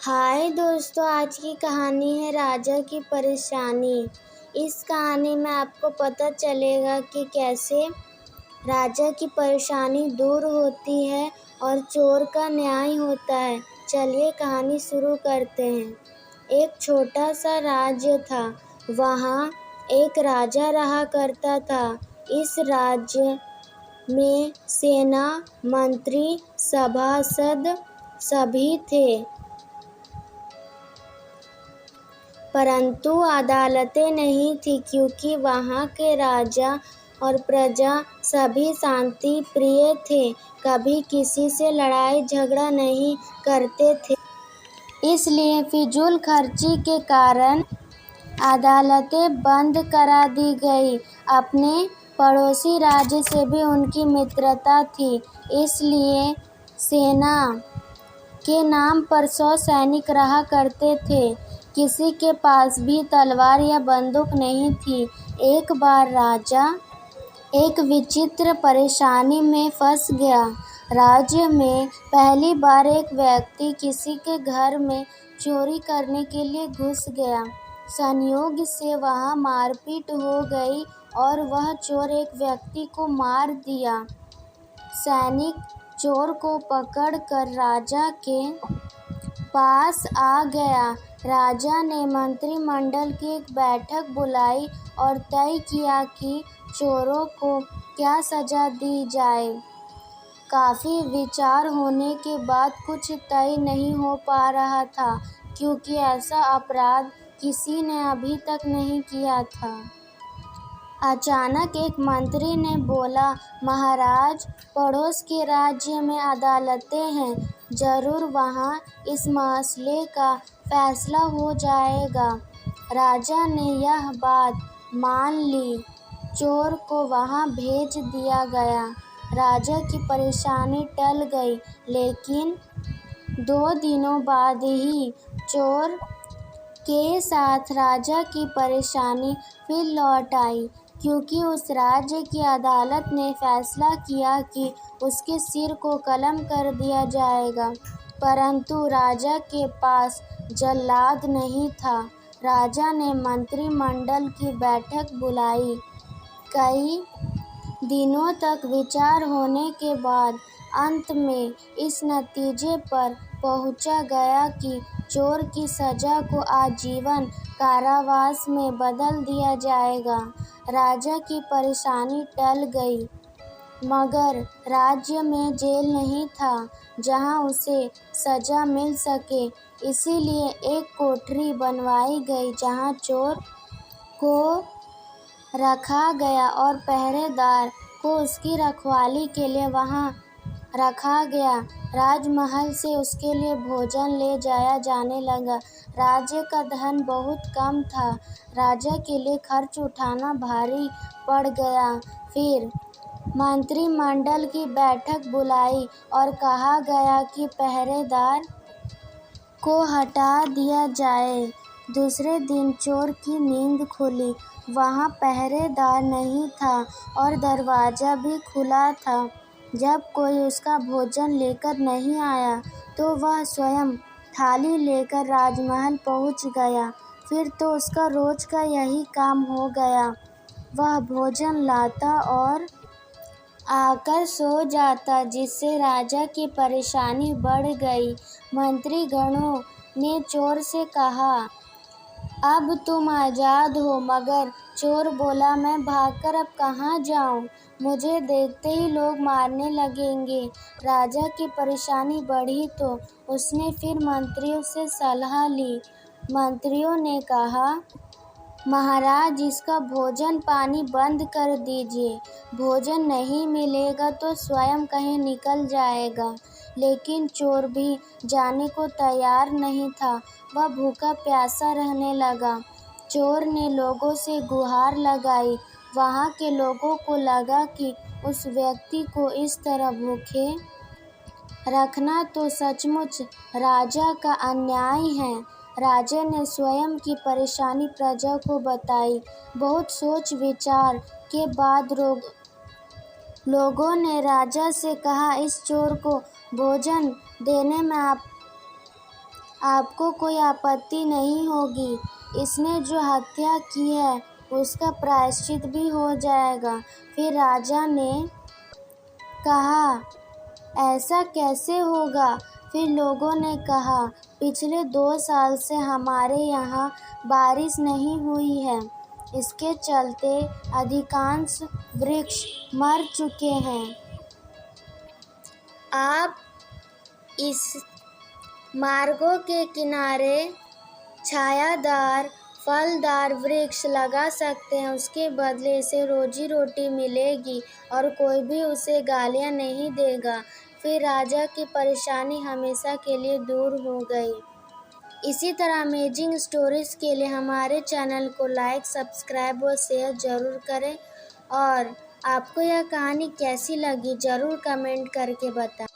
हाय दोस्तों, आज की कहानी है राजा की परेशानी। इस कहानी में आपको पता चलेगा कि कैसे राजा की परेशानी दूर होती है और चोर का न्याय होता है। चलिए कहानी शुरू करते हैं। एक छोटा सा राज्य था। वहाँ एक राजा रहा करता था। इस राज्य में सेना, मंत्री, सभासद सभी थे, परंतु अदालतें नहीं थीं, क्योंकि वहाँ के राजा और प्रजा सभी शांति प्रिय थे, कभी किसी से लड़ाई झगड़ा नहीं करते थे। इसलिए फिजूल खर्ची के कारण अदालतें बंद करा दी गई। अपने पड़ोसी राज्य से भी उनकी मित्रता थी, इसलिए सेना के नाम पर 100 सैनिक रहा करते थे। किसी के पास भी तलवार या बंदूक नहीं थी। एक बार राजा एक विचित्र परेशानी में फंस गया। राज्य में पहली बार एक व्यक्ति किसी के घर में चोरी करने के लिए घुस गया। संयोग से वहां मारपीट हो गई और वह चोर एक व्यक्ति को मार दिया। सैनिक चोर को पकड़कर राजा के पास आ गया। राजा ने मंत्रिमंडल की एक बैठक बुलाई और तय किया कि चोरों को क्या सजा दी जाए। काफी विचार होने के बाद कुछ तय नहीं हो पा रहा था, क्योंकि ऐसा अपराध किसी ने अभी तक नहीं किया था। अचानक एक मंत्री ने बोला, महाराज, पड़ोस के राज्य में अदालतें हैं, जरूर वहाँ इस मसले का फैसला हो जाएगा। राजा ने यह बात मान ली। चोर को वहाँ भेज दिया गया। राजा की परेशानी टल गई, लेकिन 2 दिनों बाद ही चोर के साथ राजा की परेशानी फिर लौट आई, क्योंकि उस राज्य की अदालत ने फैसला किया कि उसके सिर को कलम कर दिया जाएगा। परंतु राजा के पास जल्लाद नहीं था। राजा ने मंत्रिमंडल की बैठक बुलाई। कई दिनों तक विचार होने के बाद अंत में इस नतीजे पर पहुंचा गया कि चोर की सजा को आजीवन कारावास में बदल दिया जाएगा। राजा की परेशानी टल गई, मगर राज्य में जेल नहीं था जहां उसे सजा मिल सके। इसीलिए एक कोठरी बनवाई गई जहां चोर को रखा गया और पहरेदार को उसकी रखवाली के लिए वहां रखा गया। राजमहल से उसके लिए भोजन ले जाया जाने लगा। राज्य का धन बहुत कम था। राजा के लिए खर्च उठाना भारी पड़ गया। फिर मंत्रिमंडल की बैठक बुलाई और कहा गया कि पहरेदार को हटा दिया जाए। दूसरे दिन चोर की नींद खुली। वहां पहरेदार नहीं था और दरवाजा भी खुला था। जब कोई उसका भोजन लेकर नहीं आया, तो वह स्वयं थाली लेकर राजमहल पहुंच गया। फिर तो उसका रोज का यही काम हो गया। वह भोजन लाता और आकर सो जाता, जिससे राजा की परेशानी बढ़ गई। मंत्रीगणों ने चोर से कहा, अब तुम आज़ाद हो। मगर चोर बोला, मैं भागकर अब कहाँ जाऊँ? मुझे देखते ही लोग मारने लगेंगे। राजा की परेशानी बढ़ी तो उसने फिर मंत्रियों से सलाह ली। मंत्रियों ने कहा, महाराज, इसका भोजन पानी बंद कर दीजिए। भोजन नहीं मिलेगा तो स्वयं कहीं निकल जाएगा। लेकिन चोर भी जाने को तैयार नहीं था। वह भूखा प्यासा रहने लगा। चोर ने लोगों से गुहार लगाई। वहाँ के लोगों को लगा कि उस व्यक्ति को इस तरह भूखे रखना तो सचमुच राजा का अन्याय है। राजा ने स्वयं की परेशानी प्रजा को बताई। बहुत सोच विचार के बाद लोगों ने राजा से कहा, इस चोर को भोजन देने में आपको कोई आपत्ति नहीं होगी। इसने जो हत्या की है उसका प्रायश्चित भी हो जाएगा। फिर राजा ने कहा, ऐसा कैसे होगा? फिर लोगों ने कहा, पिछले 2 साल से हमारे यहाँ बारिश नहीं हुई है। इसके चलते अधिकांश वृक्ष मर चुके हैं। आप इस मार्गों के किनारे छायादार फलदार वृक्ष लगा सकते हैं। उसके बदले इसे रोजी रोटी मिलेगी और कोई भी उसे गालियाँ नहीं देगा। फिर राजा की परेशानी हमेशा के लिए दूर हो गई। इसी तरह अमेजिंग स्टोरीज़ के लिए हमारे चैनल को लाइक, सब्सक्राइब और शेयर ज़रूर करें। और आपको यह कहानी कैसी लगी ज़रूर कमेंट करके बताएं।